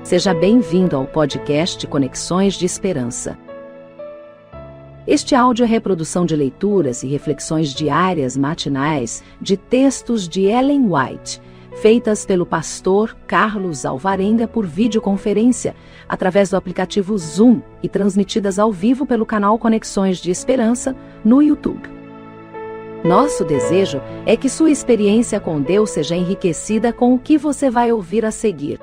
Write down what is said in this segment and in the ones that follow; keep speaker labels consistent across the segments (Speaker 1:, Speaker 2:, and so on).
Speaker 1: Seja bem-vindo ao podcast Conexões de Esperança. Este áudio é reprodução de leituras e reflexões diárias matinais de textos de Ellen White, feitas pelo pastor Carlos Alvarenga por videoconferência, através do aplicativo Zoom e transmitidas ao vivo pelo canal Conexões de Esperança no YouTube. Nosso desejo é que sua experiência com Deus seja enriquecida com o que você vai ouvir a seguir.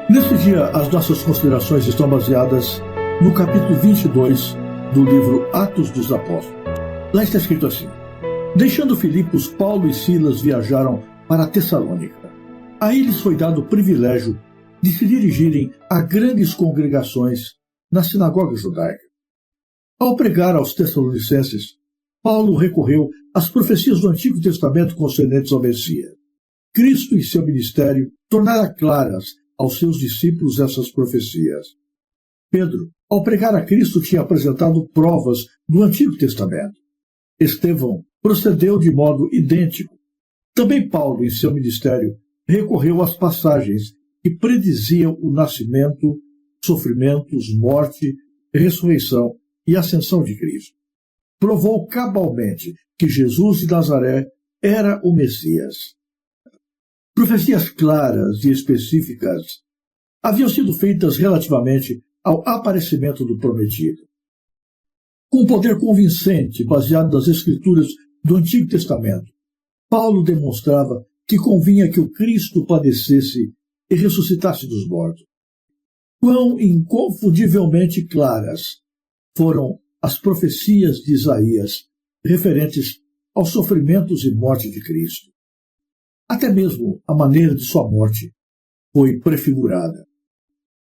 Speaker 2: Neste dia, as nossas considerações estão baseadas no capítulo 22 do livro Atos dos Apóstolos. Lá está escrito assim: Deixando Filipos, Paulo e Silas viajaram para Tessalônica. A eles foi dado o privilégio de se dirigirem a grandes congregações na sinagoga judaica. Ao pregar aos tessalonicenses, Paulo recorreu às profecias do Antigo Testamento concernentes ao Messias. Cristo e seu ministério tornaram claras aos seus discípulos essas profecias. Pedro, ao pregar a Cristo, tinha apresentado provas do Antigo Testamento. Estevão procedeu de modo idêntico. Também Paulo, em seu ministério, recorreu às passagens que prediziam o nascimento, sofrimentos, morte, ressurreição e ascensão de Cristo. Provou cabalmente que Jesus de Nazaré era o Messias. Profecias claras e específicas haviam sido feitas relativamente ao aparecimento do prometido. Com um poder convincente, baseado nas Escrituras do Antigo Testamento, Paulo demonstrava que convinha que o Cristo padecesse e ressuscitasse dos mortos. Quão inconfundivelmente claras foram as profecias de Isaías referentes aos sofrimentos e morte de Cristo. Até mesmo a maneira de sua morte foi prefigurada.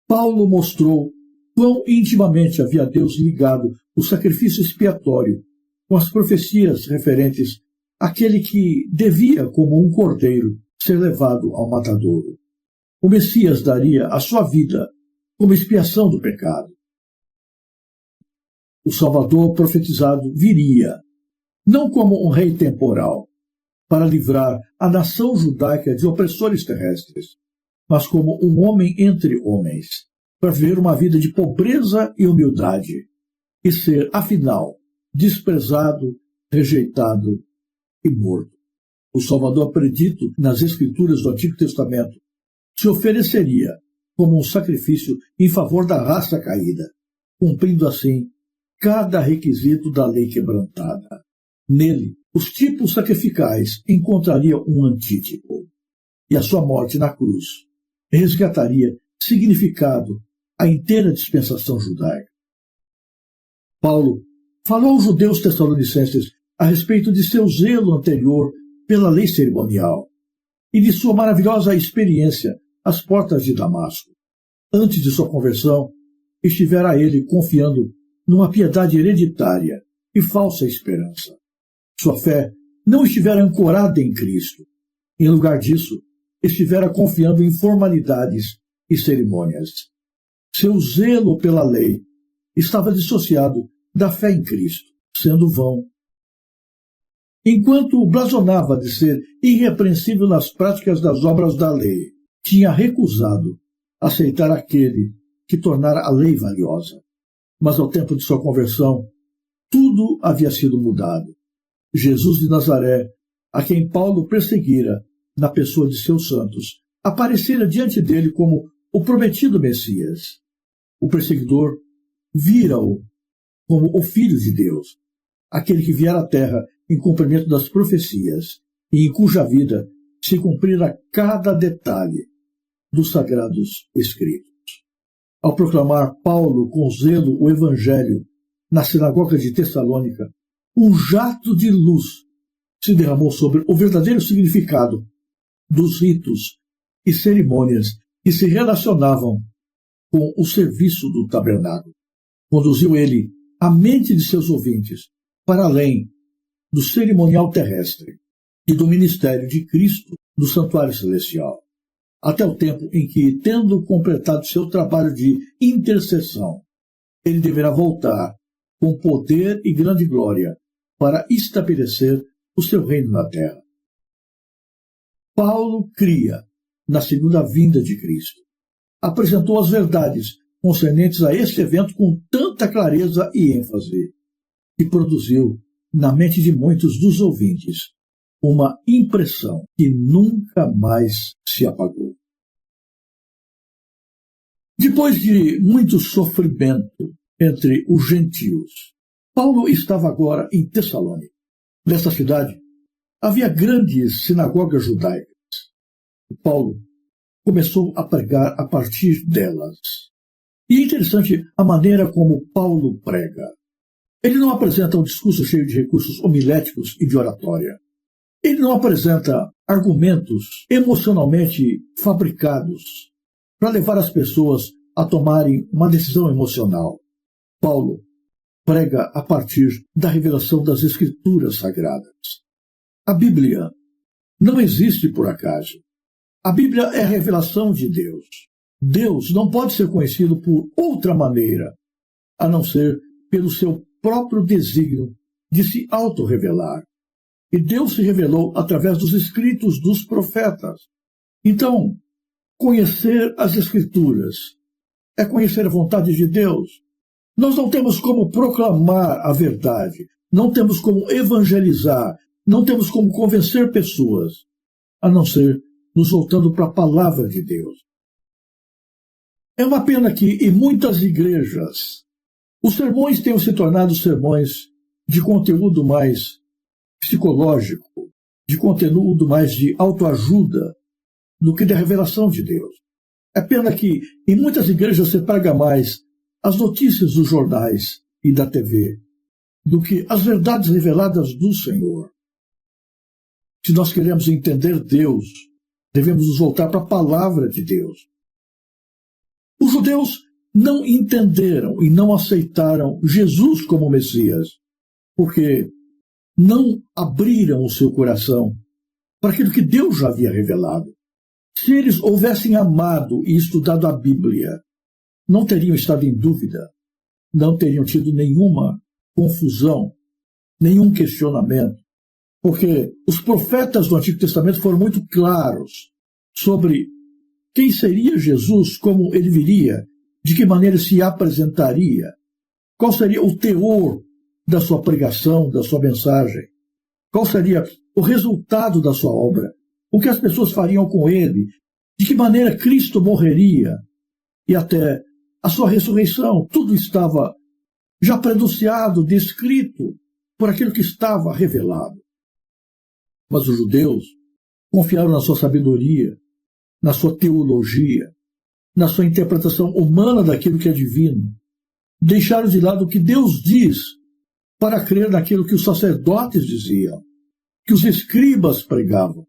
Speaker 2: Paulo mostrou quão intimamente havia Deus ligado o sacrifício expiatório com as profecias referentes àquele que devia, como um cordeiro, ser levado ao matadouro. O Messias daria a sua vida como expiação do pecado. O Salvador profetizado viria, não como um rei temporal, para livrar a nação judaica de opressores terrestres, mas como um homem entre homens, para viver uma vida de pobreza e humildade, e ser, afinal, desprezado, rejeitado e morto. O Salvador predito nas Escrituras do Antigo Testamento se ofereceria como um sacrifício em favor da raça caída, cumprindo assim cada requisito da lei quebrantada. Nele, os tipos sacrificais encontrariam um antítipo, e a sua morte na cruz resgataria significado à inteira dispensação judaica. Paulo falou aos judeus tessalonicenses a respeito de seu zelo anterior pela lei cerimonial e de sua maravilhosa experiência às portas de Damasco. Antes de sua conversão, estivera ele confiando numa piedade hereditária e falsa esperança. Sua fé não estivera ancorada em Cristo. Em lugar disso, estivera confiando em formalidades e cerimônias. Seu zelo pela lei estava dissociado da fé em Cristo, sendo vão. Enquanto blasonava de ser irrepreensível nas práticas das obras da lei, tinha recusado aceitar aquele que tornara a lei valiosa. Mas ao tempo de sua conversão, tudo havia sido mudado. Jesus de Nazaré, a quem Paulo perseguira na pessoa de seus santos, aparecera diante dele como o prometido Messias. O perseguidor vira-o como o Filho de Deus, aquele que viera à terra em cumprimento das profecias e em cuja vida se cumprira cada detalhe dos sagrados escritos. Ao proclamar Paulo com zelo o Evangelho na sinagoga de Tessalônica, um jato de luz se derramou sobre o verdadeiro significado dos ritos e cerimônias que se relacionavam com o serviço do tabernáculo. Conduziu ele a mente de seus ouvintes para além do cerimonial terrestre e do ministério de Cristo no santuário celestial, até o tempo em que, tendo completado seu trabalho de intercessão, ele deverá voltar com poder e grande glória para estabelecer o seu reino na terra. Paulo cria na segunda vinda de Cristo. Apresentou as verdades concernentes a este evento com tanta clareza e ênfase, que produziu na mente de muitos dos ouvintes uma impressão que nunca mais se apagou. Depois de muito sofrimento entre os gentios, Paulo estava agora em Tessalônica. Nesta cidade havia grandes sinagogas judaicas. Paulo começou a pregar a partir delas. E é interessante a maneira como Paulo prega. Ele não apresenta um discurso cheio de recursos homiléticos e de oratória. Ele não apresenta argumentos emocionalmente fabricados para levar as pessoas a tomarem uma decisão emocional. Paulo prega a partir da revelação das Escrituras Sagradas. A Bíblia não existe por acaso. A Bíblia é a revelação de Deus. Deus não pode ser conhecido por outra maneira, a não ser pelo seu próprio desígnio de se autorrevelar. E Deus se revelou através dos escritos dos profetas. Então, conhecer as Escrituras é conhecer a vontade de Deus. Nós não temos como proclamar a verdade, não temos como evangelizar, não temos como convencer pessoas, a não ser nos voltando para a palavra de Deus. É uma pena que, em muitas igrejas, os sermões tenham se tornado sermões de conteúdo mais psicológico, de conteúdo mais de autoajuda, do que da revelação de Deus. É pena que, em muitas igrejas, se prega mais as notícias dos jornais e da TV do que as verdades reveladas do Senhor. Se nós queremos entender Deus, devemos nos voltar para a palavra de Deus. Os judeus não entenderam e não aceitaram Jesus como Messias, porque não abriram o seu coração para aquilo que Deus já havia revelado. Se eles houvessem amado e estudado a Bíblia, não teriam estado em dúvida, não teriam tido nenhuma confusão, nenhum questionamento, porque os profetas do Antigo Testamento foram muito claros sobre quem seria Jesus, como ele viria, de que maneira se apresentaria, qual seria o teor da sua pregação, da sua mensagem, qual seria o resultado da sua obra, o que as pessoas fariam com ele, de que maneira Cristo morreria e até a sua ressurreição. Tudo estava já prenunciado, descrito por aquilo que estava revelado. Mas os judeus confiaram na sua sabedoria, na sua teologia, na sua interpretação humana daquilo que é divino. Deixaram de lado o que Deus diz para crer naquilo que os sacerdotes diziam, que os escribas pregavam,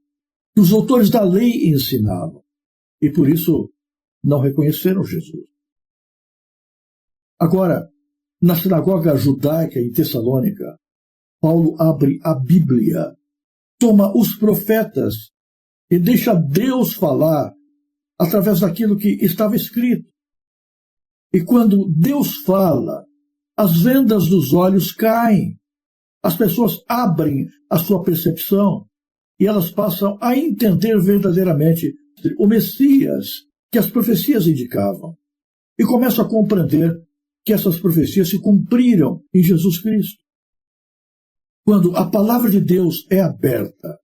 Speaker 2: que os autores da lei ensinavam. E por isso não reconheceram Jesus. Agora, na sinagoga judaica em Tessalônica, Paulo abre a Bíblia, toma os profetas e deixa Deus falar através daquilo que estava escrito. E quando Deus fala, as vendas dos olhos caem, as pessoas abrem a sua percepção e elas passam a entender verdadeiramente o Messias que as profecias indicavam e começam a compreender que essas profecias se cumpriram em Jesus Cristo. Quando a palavra de Deus é aberta,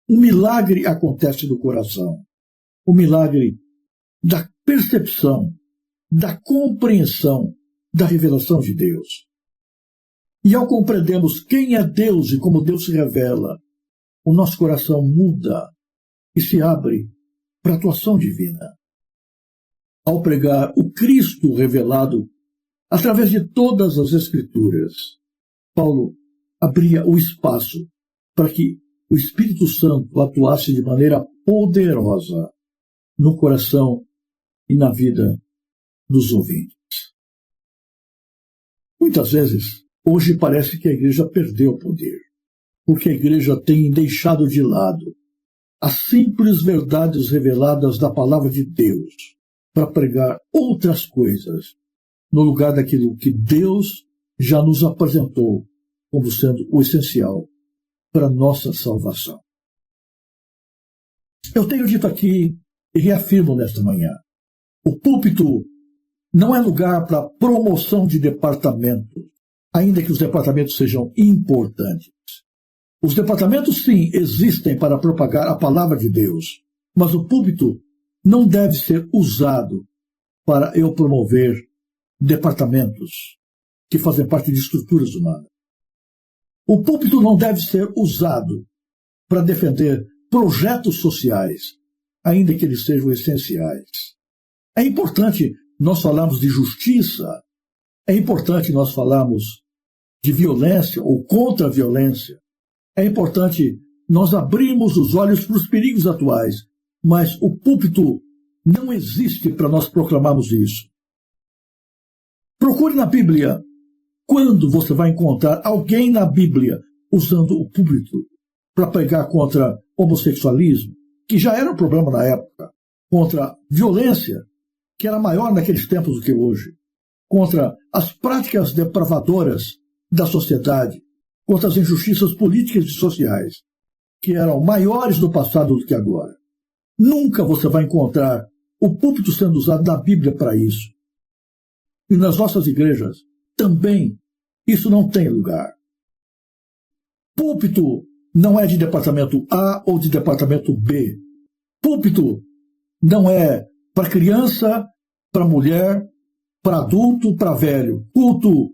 Speaker 2: um milagre acontece no coração, o milagre da percepção, da compreensão da revelação de Deus. E ao compreendermos quem é Deus e como Deus se revela, o nosso coração muda e se abre para a atuação divina. Ao pregar o Cristo revelado através de todas as Escrituras, Paulo abria o espaço para que o Espírito Santo atuasse de maneira poderosa no coração e na vida dos ouvintes. Muitas vezes, hoje parece que a igreja perdeu o poder, porque a igreja tem deixado de lado as simples verdades reveladas da palavra de Deus para pregar outras coisas no lugar daquilo que Deus já nos apresentou como sendo o essencial para a nossa salvação. Eu tenho dito aqui e reafirmo nesta manhã: o púlpito não é lugar para promoção de departamentos, ainda que os departamentos sejam importantes. Os departamentos, sim, existem para propagar a palavra de Deus, mas o púlpito não deve ser usado para eu promover departamentos que fazem parte de estruturas humanas. O púlpito não deve ser usado para defender projetos sociais, ainda que eles sejam essenciais. É importante nós falarmos de justiça, é importante nós falarmos de violência ou contra a violência, é importante nós abrirmos os olhos para os perigos atuais, mas o púlpito não existe para nós proclamarmos isso. Procure na Bíblia quando você vai encontrar alguém na Bíblia usando o púlpito para pregar contra homossexualismo, que já era um problema na época, contra violência, que era maior naqueles tempos do que hoje, contra as práticas depravadoras da sociedade, contra as injustiças políticas e sociais, que eram maiores no passado do que agora. Nunca você vai encontrar o púlpito sendo usado na Bíblia para isso. E nas nossas igrejas também isso não tem lugar. Púlpito não é de departamento A ou de departamento B. Púlpito não é para criança, para mulher, para adulto, para velho. Culto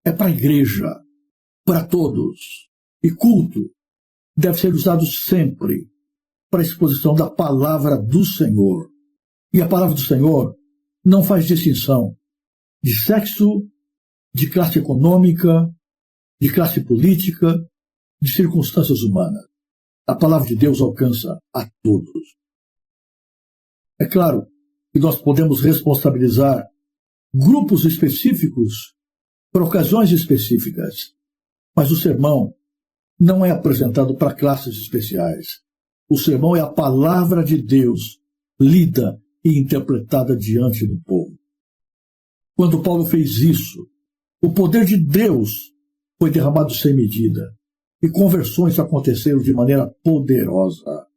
Speaker 2: é para a igreja, para todos. E culto deve ser usado sempre para a exposição da palavra do Senhor. E a palavra do Senhor não faz distinção de sexo, de classe econômica, de classe política, de circunstâncias humanas. A palavra de Deus alcança a todos. É claro que nós podemos responsabilizar grupos específicos para ocasiões específicas, mas o sermão não é apresentado para classes especiais. O sermão é a palavra de Deus lida e interpretada diante do povo. Quando Paulo fez isso, o poder de Deus foi derramado sem medida e conversões aconteceram de maneira poderosa.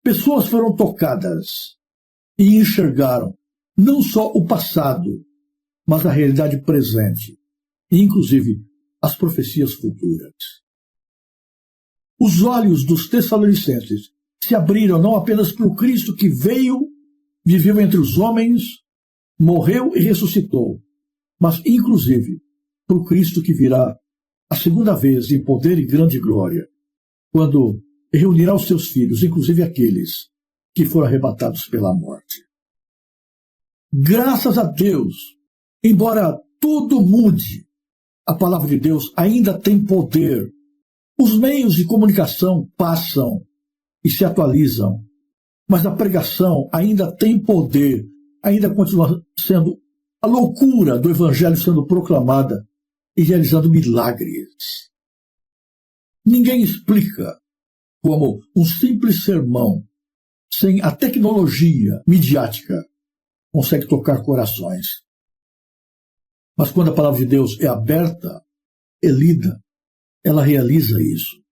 Speaker 2: Pessoas foram tocadas e enxergaram não só o passado, mas a realidade presente e, inclusive, as profecias futuras. Os olhos dos tessalonicenses se abriram não apenas para o Cristo que veio, viveu entre os homens, morreu e ressuscitou, mas, inclusive, para o Cristo que virá a segunda vez em poder e grande glória, quando reunirá os seus filhos, inclusive aqueles que foram arrebatados pela morte. Graças a Deus, embora tudo mude, a palavra de Deus ainda tem poder. Os meios de comunicação passam e se atualizam, mas a pregação ainda tem poder, ainda continua sendo a loucura do Evangelho sendo proclamada e realizando milagres. Ninguém explica como um simples sermão, sem a tecnologia midiática, consegue tocar corações. Mas quando a palavra de Deus é aberta, é lida, ela realiza isso,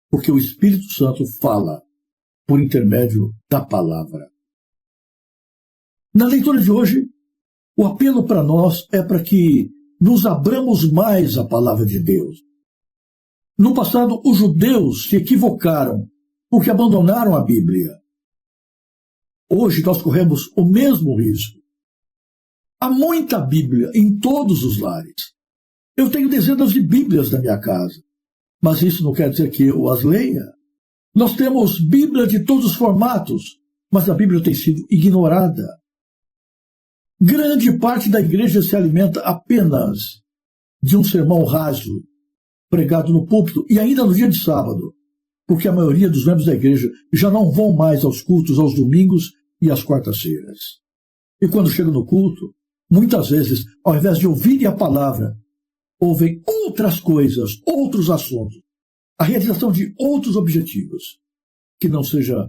Speaker 2: porque o Espírito Santo fala por intermédio da palavra. Na leitura de hoje, o apelo para nós é para que nos abramos mais à palavra de Deus. No passado, os judeus se equivocaram porque abandonaram a Bíblia. Hoje nós corremos o mesmo risco. Há muita Bíblia em todos os lares. Eu tenho dezenas de Bíblias na minha casa, mas isso não quer dizer que eu as leia. Nós temos Bíblia de todos os formatos, mas a Bíblia tem sido ignorada. Grande parte da igreja se alimenta apenas de um sermão raso, pregado no púlpito e ainda no dia de sábado, porque a maioria dos membros da igreja já não vão mais aos cultos aos domingos e às quartas-feiras. E quando chegam no culto, muitas vezes, ao invés de ouvirem a palavra, ouvem outras coisas, outros assuntos, a realização de outros objetivos, que não seja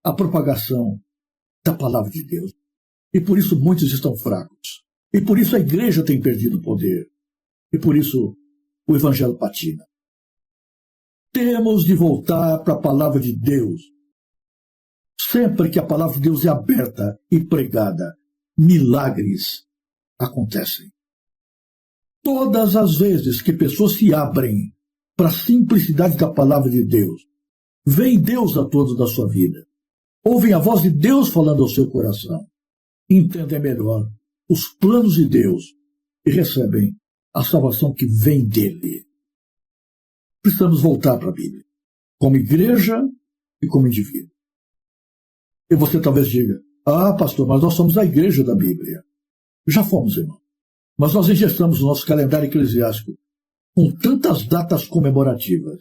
Speaker 2: a propagação da palavra de Deus. E por isso muitos estão fracos. E por isso a igreja tem perdido poder. E por isso o evangelho patina. Temos de voltar para a palavra de Deus. Sempre que a palavra de Deus é aberta e pregada, milagres acontecem. Todas as vezes que pessoas se abrem para a simplicidade da palavra de Deus, vem Deus a todos da sua vida. Ouvem a voz de Deus falando ao seu coração. Entendem melhor os planos de Deus e recebem a salvação que vem dele. Precisamos voltar para a Bíblia, como igreja e como indivíduo. E você talvez diga, pastor, mas nós somos a igreja da Bíblia. Já fomos, irmão. Mas nós engessamos o nosso calendário eclesiástico com tantas datas comemorativas,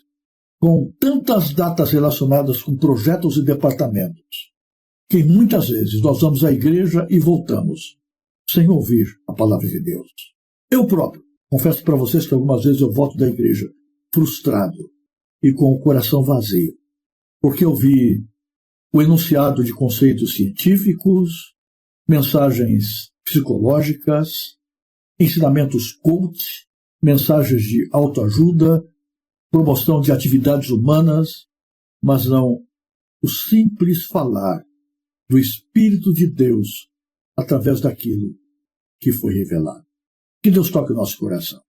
Speaker 2: com tantas datas relacionadas com projetos e departamentos, que muitas vezes nós vamos à igreja e voltamos sem ouvir a palavra de Deus. Eu próprio, confesso para vocês que algumas vezes eu volto da igreja frustrado e com o coração vazio, porque eu vi o enunciado de conceitos científicos, mensagens psicológicas, ensinamentos coach, mensagens de autoajuda, promoção de atividades humanas, mas não o simples falar do Espírito de Deus através daquilo que foi revelado. Que Deus toque o nosso coração.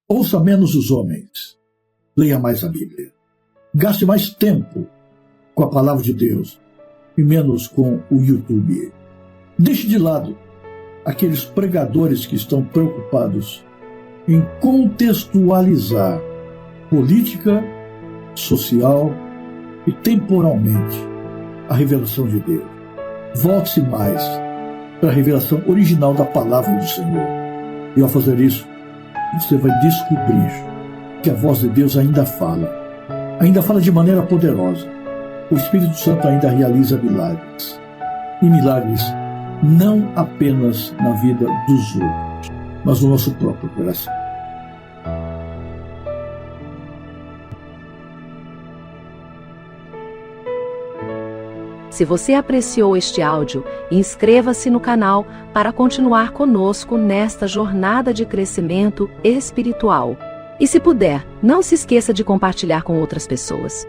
Speaker 2: Ouça menos os homens, leia mais a Bíblia. Gaste mais tempo com a palavra de Deus e menos com o YouTube. Deixe de lado aqueles pregadores que estão preocupados em contextualizar política, social e temporalmente a revelação de Deus. Volte-se mais para a revelação original da palavra do Senhor. E ao fazer isso, você vai descobrir que a voz de Deus ainda fala de maneira poderosa. O Espírito Santo ainda realiza milagres. E milagres não apenas na vida dos outros, mas no nosso próprio coração.
Speaker 1: Se você apreciou este áudio, inscreva-se no canal para continuar conosco nesta jornada de crescimento espiritual. E se puder, não se esqueça de compartilhar com outras pessoas.